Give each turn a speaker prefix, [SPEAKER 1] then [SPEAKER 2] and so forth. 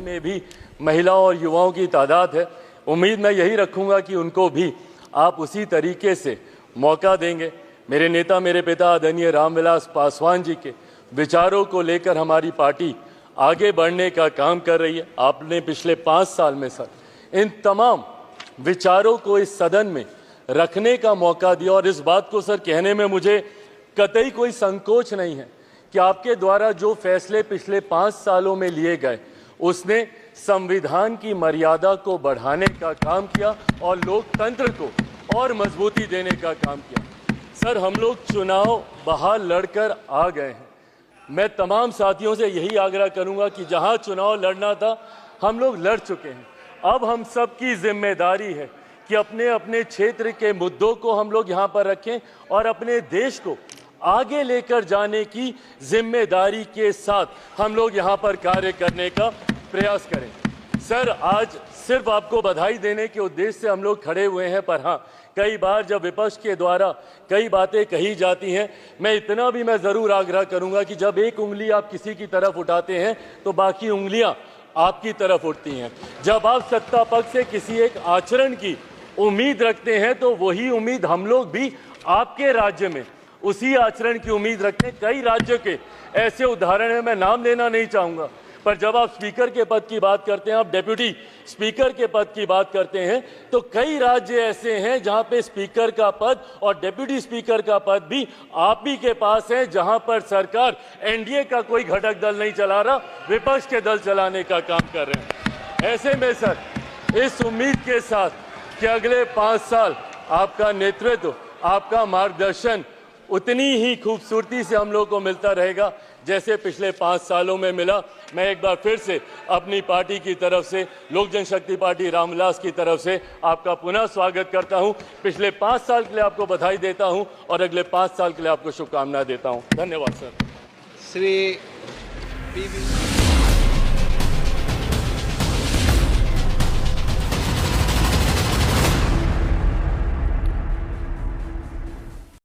[SPEAKER 1] में भी महिलाओं और युवाओं की तादाद है। उम्मीद मैं यही रखूंगा कि उनको भी आप उसी तरीके से मौका देंगे। मेरे नेता, मेरे पिता आदरणीय रामविलास पासवान जी के विचारों को लेकर हमारी पार्टी आगे बढ़ने का काम कर रही है। आपने पिछले 5 साल में सर इन तमाम विचारों को इस सदन में रखने का मौका दिया और इस बात को सर कहने में मुझे कतई कोई संकोच नहीं है कि आपके द्वारा जो फैसले पिछले 5 सालों में लिए गए उसने संविधान की मर्यादा को बढ़ाने का काम किया और लोकतंत्र को और मजबूती देने का काम किया। सर, हम लोग चुनाव बाहर लड़कर आ गए हैं। मैं तमाम साथियों से यही आग्रह करूंगा कि जहां चुनाव लड़ना था हम लोग लड़ चुके हैं। अब हम सबकी जिम्मेदारी है कि अपने अपने क्षेत्र के मुद्दों को हम लोग यहाँ पर रखें और अपने देश को आगे लेकर जाने की जिम्मेदारी के साथ हम लोग यहाँ पर कार्य करने का प्रयास करें। सर, आज सिर्फ आपको बधाई देने के उद्देश्य से हम लोग खड़े हुए हैं, पर हाँ, कई बार जब विपक्ष के द्वारा कई बातें कही जाती हैं, मैं इतना भी मैं ज़रूर आग्रह करूंगा कि जब एक उंगली आप किसी की तरफ उठाते हैं तो बाकी उंगलियां आपकी तरफ उठती हैं। जब आप सत्ता पक्ष से किसी एक आचरण की उम्मीद रखते हैं तो वही उम्मीद हम लोग भी आपके राज्य में उसी आचरण की उम्मीद रखते हैं। कई राज्यों के ऐसे उदाहरण हैं, मैं नाम लेना नहीं चाहूँगा, पर जब आप स्पीकर के पद की बात करते हैं, आप डेप्यूटी स्पीकर के पद की बात करते हैं, तो कई राज्य ऐसे हैं जहां पे स्पीकर का पद और डेप्यूटी स्पीकर का पद भी आप ही के पास है, जहां पर सरकार एनडीए का कोई घटक दल नहीं चला रहा, विपक्ष के दल चलाने का काम कर रहे हैं। ऐसे में सर, इस उम्मीद के साथ कि अगले 5 साल आपका नेतृत्व, आपका मार्गदर्शन उतनी ही खूबसूरती से हम लोगों को मिलता रहेगा जैसे पिछले 5 सालों में मिला। मैं एक बार फिर से अपनी पार्टी की तरफ से, लोक जनशक्ति पार्टी रामविलास की तरफ से आपका पुनः स्वागत करता हूं। पिछले 5 साल के लिए आपको बधाई देता हूं और अगले 5 साल के लिए आपको शुभकामनाएं देता हूं। धन्यवाद सर।
[SPEAKER 2] श्री